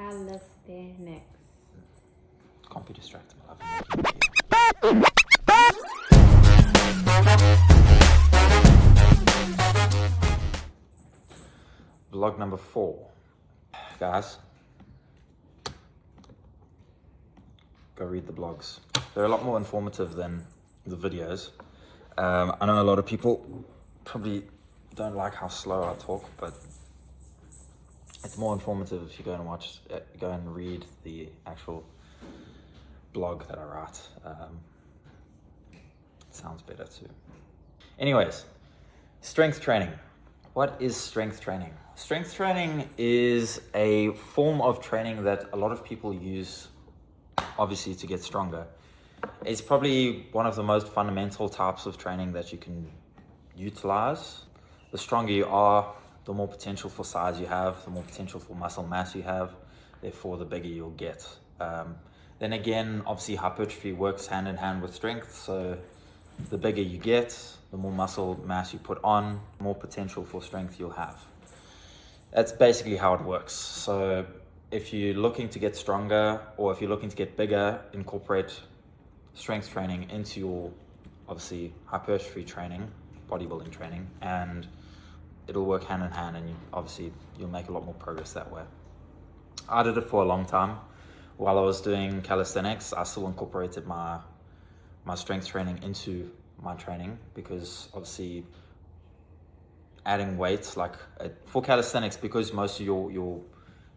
calisthenics. Can't be distracted, my love. Vlog number 4. Guys, go read the blogs. They're a lot more informative than the videos. I know a lot of people probably don't like how slow I talk, but it's more informative if you go and read the actual blog that I write. It sounds better too. Anyways, strength training. What is strength training? Strength training is a form of training that a lot of people use, obviously, to get stronger. It's probably one of the most fundamental types of training that you can utilize. The stronger you are, the more potential for size you have, the more potential for muscle mass you have, therefore the bigger you'll get. Then again, obviously hypertrophy works hand in hand with strength, so the bigger you get, the more muscle mass you put on, the more potential for strength you'll have. That's basically how it works. So if you're looking to get stronger, or if you're looking to get bigger, incorporate strength training into your, obviously, hypertrophy training, bodybuilding training, and it'll work hand in hand, and you'll make a lot more progress that way. I did it for a long time. While I was doing calisthenics, I still incorporated my strength training into my training, because obviously adding weights, like for calisthenics, because most of your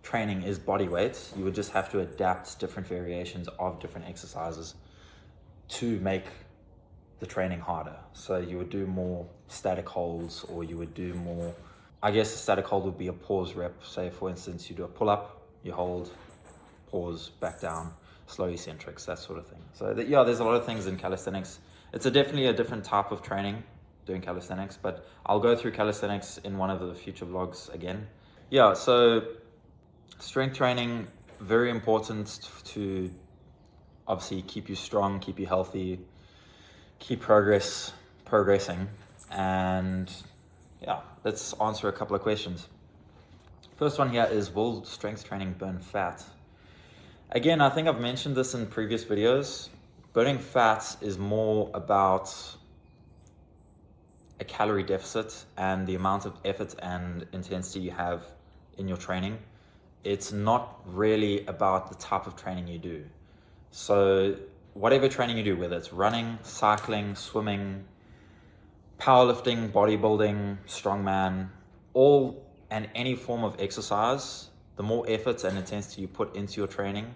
training is body weight, you would just have to adapt different variations of different exercises to make the training harder. So you would do more static holds, or you would do more, I guess a static hold would be a pause rep. Say for instance, you do a pull-up, you hold, pause, back down, slow eccentrics, that sort of thing. So there's a lot of things in calisthenics. It's definitely a different type of training doing calisthenics, but I'll go through calisthenics in one of the future vlogs again. Yeah, so strength training, very important to obviously keep you strong, keep you healthy, keep progressing. And yeah, let's answer a couple of questions. First one here is, will strength training burn fat? Again, I think I've mentioned this in previous videos. Burning fat is more about a calorie deficit and the amount of effort and intensity you have in your training. It's not really about the type of training you do. So whatever training you do, whether it's running, cycling, swimming, powerlifting, bodybuilding, strongman, any form of exercise, the more effort and intensity you put into your training,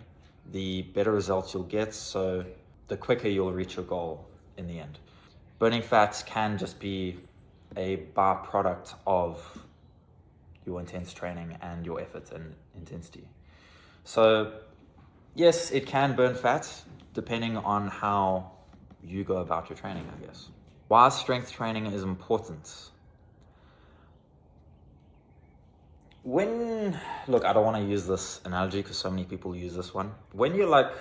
the better results you'll get, so the quicker you'll reach your goal in the end. Burning fats can just be a byproduct of your intense training and your effort and intensity. So yes, it can burn fat depending on how you go about your training, I guess. Why strength training is important? Look, I don't want to use this analogy because so many people use this one. When you're like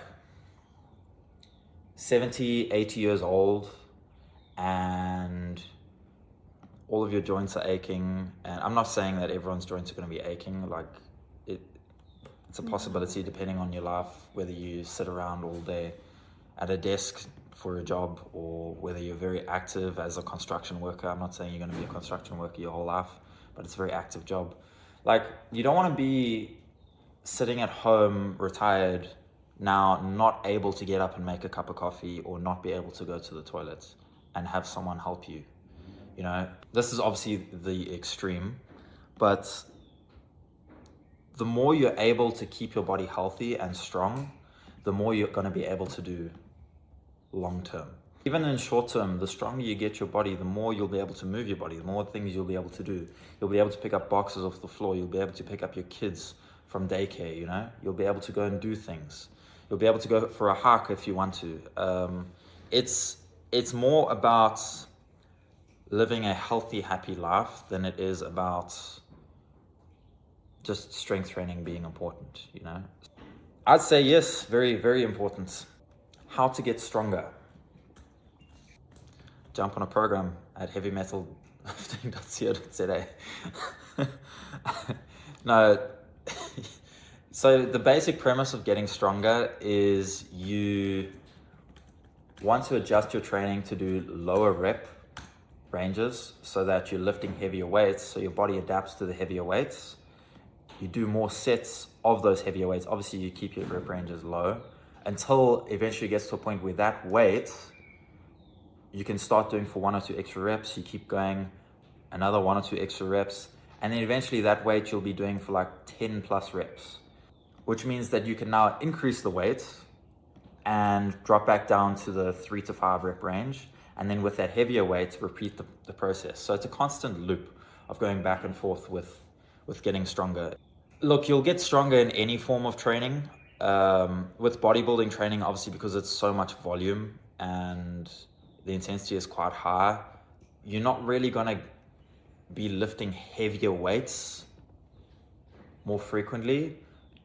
70, 80 years old and all of your joints are aching, and I'm not saying that everyone's joints are going to be aching, like it's a possibility depending on your life, whether you sit around all day at a desk for a job, or whether you're very active as a construction worker. I'm not saying you're going to be a construction worker your whole life, but it's a very active job. Like, you don't want to be sitting at home retired now, not able to get up and make a cup of coffee, or not be able to go to the toilet and have someone help you. You know, this is obviously the extreme, but the more you're able to keep your body healthy and strong, the more you're going to be able to do long term. Even in short term, the stronger you get your body, the more you'll be able to move your body, the more things you'll be able to do. You'll be able to pick up boxes off the floor. You'll be able to pick up your kids from daycare, you know? You'll be able to go and do things. You'll be able to go for a hike if you want to. It's more about living a healthy, happy life than it is about just strength training being important, you know? I'd say yes, very, very important. How to get stronger. Jump on a program at heavymetallifting.co.za. No, So the basic premise of getting stronger is you want to adjust your training to do lower rep ranges so that you're lifting heavier weights, so your body adapts to the heavier weights. You do more sets of those heavier weights. Obviously, you keep your rep ranges low until eventually it gets to a point where that weight you can start doing for 1 or 2 extra reps. You keep going another 1 or 2 extra reps, and then eventually that weight you'll be doing for like 10 plus reps, which means that you can now increase the weight and drop back down to the 3 to 5 rep range. And then with that heavier weight, repeat the process. So it's a constant loop of going back and forth with getting stronger. Look, you'll get stronger in any form of training. With bodybuilding training, obviously, because it's so much volume and the intensity is quite high, you're not really gonna be lifting heavier weights more frequently.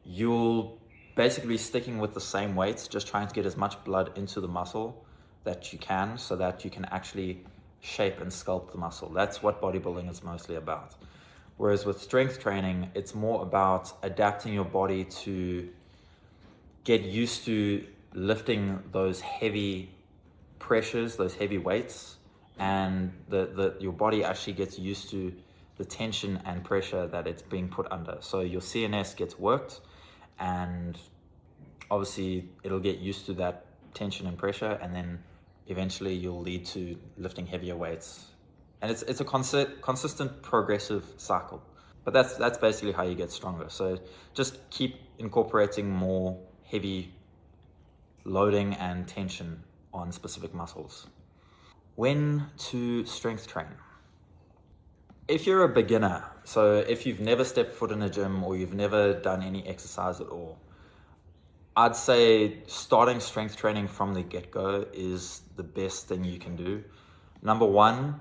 You'll basically be sticking with the same weights, just trying to get as much blood into the muscle that you can so that you can actually shape and sculpt the muscle. That's what bodybuilding is mostly about. Whereas with strength training, it's more about adapting your body to get used to lifting those heavy pressures, those heavy weights, and your body actually gets used to the tension and pressure that it's being put under. So your CNS gets worked, and obviously it'll get used to that tension and pressure, and then eventually you'll lead to lifting heavier weights. And it's a consistent progressive cycle. But that's basically how you get stronger. So just keep incorporating more heavy loading and tension on specific muscles. When to strength train? If you're a beginner, so if you've never stepped foot in a gym or you've never done any exercise at all, I'd say starting strength training from the get-go is the best thing you can do. Number one,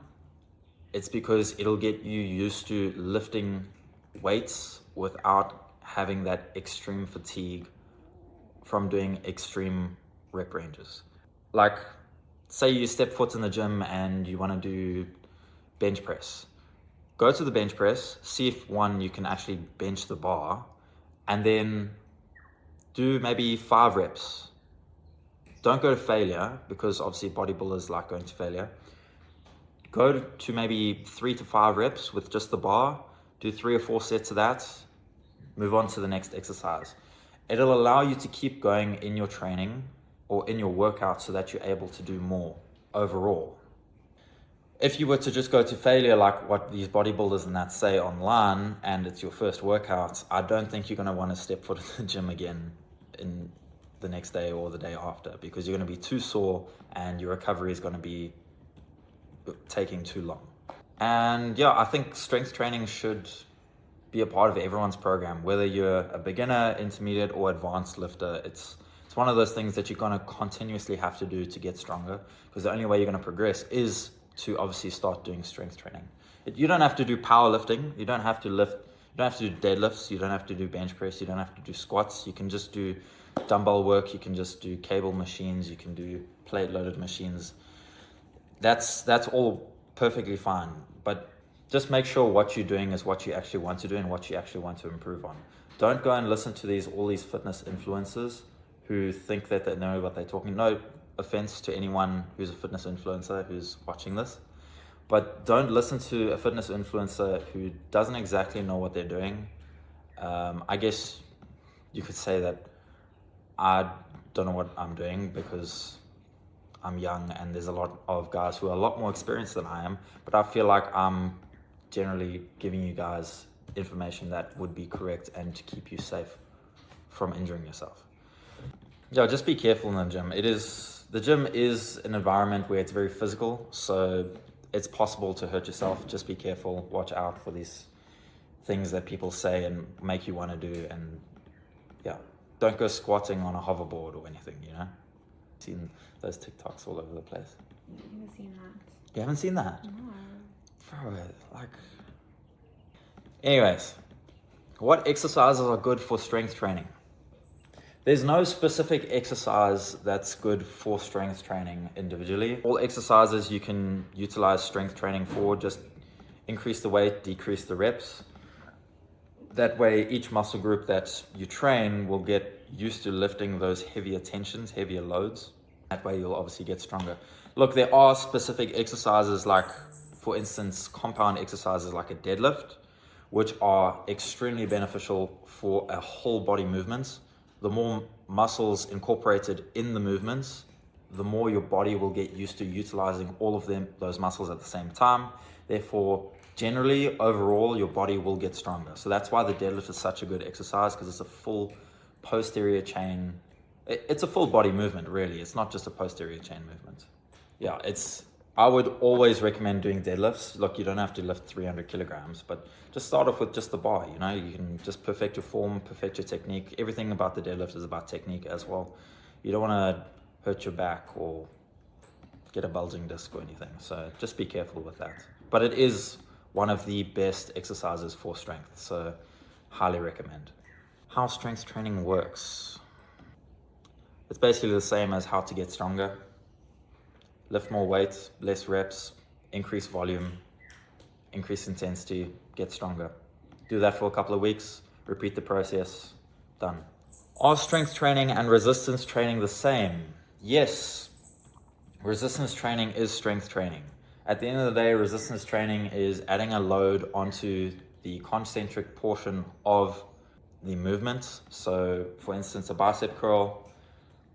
it's because it'll get you used to lifting weights without having that extreme fatigue from doing extreme rep ranges. Like, say you step foot in the gym and you want to do bench press. Go to the bench press, see if one, you can actually bench the bar, and then do maybe 5 reps. Don't go to failure, because obviously bodybuilders like going to failure. Go to maybe 3 to 5 reps with just the bar, do 3 or 4 sets of that, move on to the next exercise. It'll allow you to keep going in your training or in your workout so that you're able to do more overall. If you were to just go to failure like what these bodybuilders and that say online, and it's your first workout, I don't think you're going to want to step foot in the gym again in the next day or the day after, because you're going to be too sore and your recovery is going to be taking too long. And yeah, I think strength training should be a part of everyone's program, whether you're a beginner, intermediate, or advanced lifter. It's one of those things that you're going to continuously have to do to get stronger, because the only way you're going to progress is to obviously start doing strength training. You don't have to do powerlifting. You don't have to lift. You don't have to do deadlifts. You don't have to do bench press. You don't have to do squats. You can just do dumbbell work. You can just do cable machines. You can do plate loaded machines. That's all perfectly fine. But just make sure what you're doing is what you actually want to do and what you actually want to improve on. Don't go and listen to all these fitness influencers who think that they know what they're talking. No offense to anyone who's a fitness influencer who's watching this, but don't listen to a fitness influencer who doesn't exactly know what they're doing. I guess you could say that I don't know what I'm doing because I'm young and there's a lot of guys who are a lot more experienced than I am, but I feel like I'm generally giving you guys information that would be correct and to keep you safe from injuring yourself. Yeah, just be careful in the gym. The gym is an environment where it's very physical, so it's possible to hurt yourself. Just be careful, watch out for these things that people say and make you want to do, and yeah, don't go squatting on a hoverboard or anything, Seen those TikToks all over the place. I haven't seen that. You haven't seen that? No. Bro, Anyways, what exercises are good for strength training? There's no specific exercise that's good for strength training individually. All exercises you can utilize strength training for, just increase the weight, decrease the reps. That way, each muscle group that you train will get used to lifting those heavier tensions, heavier loads. That way, you'll obviously get stronger. Look, there are specific exercises like, for instance, compound exercises like a deadlift, which are extremely beneficial for a whole body movement. The more muscles incorporated in the movements, the more your body will get used to utilizing all of those muscles at the same time. Therefore, generally, overall, your body will get stronger. So that's why the deadlift is such a good exercise, because it's a full posterior chain. It's a full body movement, really. It's not just a posterior chain movement. Yeah, I would always recommend doing deadlifts. Look, you don't have to lift 300 kilograms, but just start off with just the bar. You know, you can just perfect your form, perfect your technique. Everything about the deadlift is about technique as well. You don't want to hurt your back or get a bulging disc or anything. So just be careful with that. But it is one of the best exercises for strength. So highly recommend. How strength training works. It's basically the same as how to get stronger. Lift more weight, less reps, increase volume, increase intensity, get stronger. Do that for a couple of weeks, repeat the process, done. Are strength training and resistance training the same? Yes, resistance training is strength training. At the end of the day, resistance training is adding a load onto the concentric portion of the movement. So for instance, a bicep curl,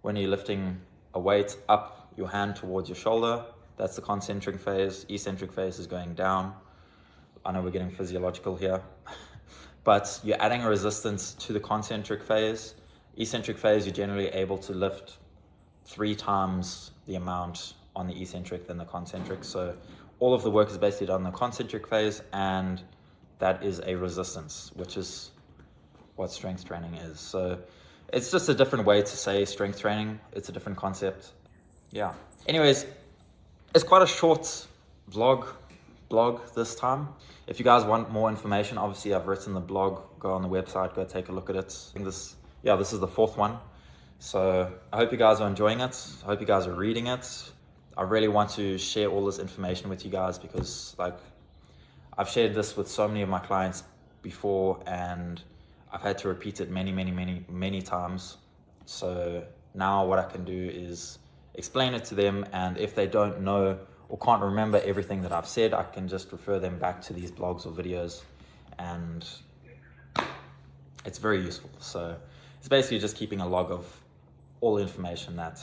when you're lifting a weight up your hand towards your shoulder, that's the concentric phase. Eccentric phase is going down. I know we're getting physiological here, but you're adding a resistance to the concentric phase. Eccentric phase, you're generally able to lift 3 times the amount on the eccentric than the concentric. So all of the work is basically done in the concentric phase, and that is a resistance, which is what strength training is. So it's just a different way to say strength training. It's a different concept. Yeah. Anyways, it's quite a short blog this time. If you guys want more information, obviously I've written the blog. Go on the website, go take a look at it. This is the 4th one. So I hope you guys are enjoying it. I hope you guys are reading it. I really want to share all this information with you guys because I've shared this with so many of my clients before, and I've had to repeat it many times. So now what I can do is explain it to them, and if they don't know or can't remember everything that I've said, I can just refer them back to these blogs or videos, and it's very useful. So it's basically just keeping a log of all the information that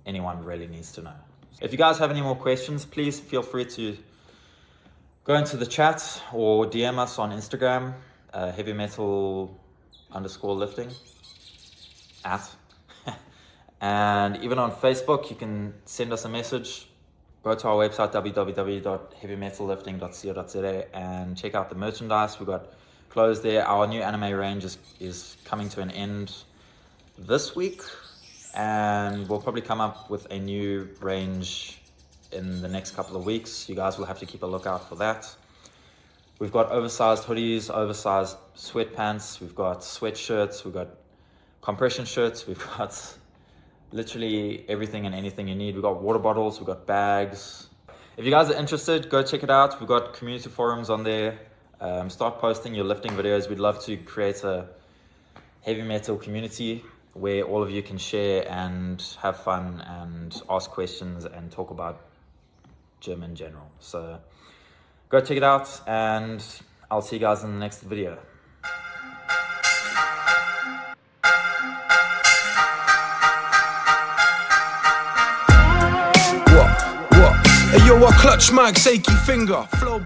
anyone really needs to know. If you guys have any more questions, please feel free to go into the chat or DM us on Instagram, heavymetal_lifting @ and even on Facebook, you can send us a message. Go to our website, www.heavymetallifting.co.za, and check out the merchandise. We've got clothes there. Our new anime range is coming to an end this week, and we'll probably come up with a new range in the next couple of weeks. You guys will have to keep a lookout for that. We've got oversized hoodies, oversized sweatpants, we've got sweatshirts, we've got compression shirts, we've got literally everything and anything you need. We've got water bottles, we've got bags. If you guys are interested, go check it out. We've got community forums on there. Start posting your lifting videos. We'd love to create a heavy metal community where all of you can share and have fun and ask questions and talk about gym in general. So go check it out, and I'll see you guys in the next video. Hey yo, I clutch Mike's achy finger. Flow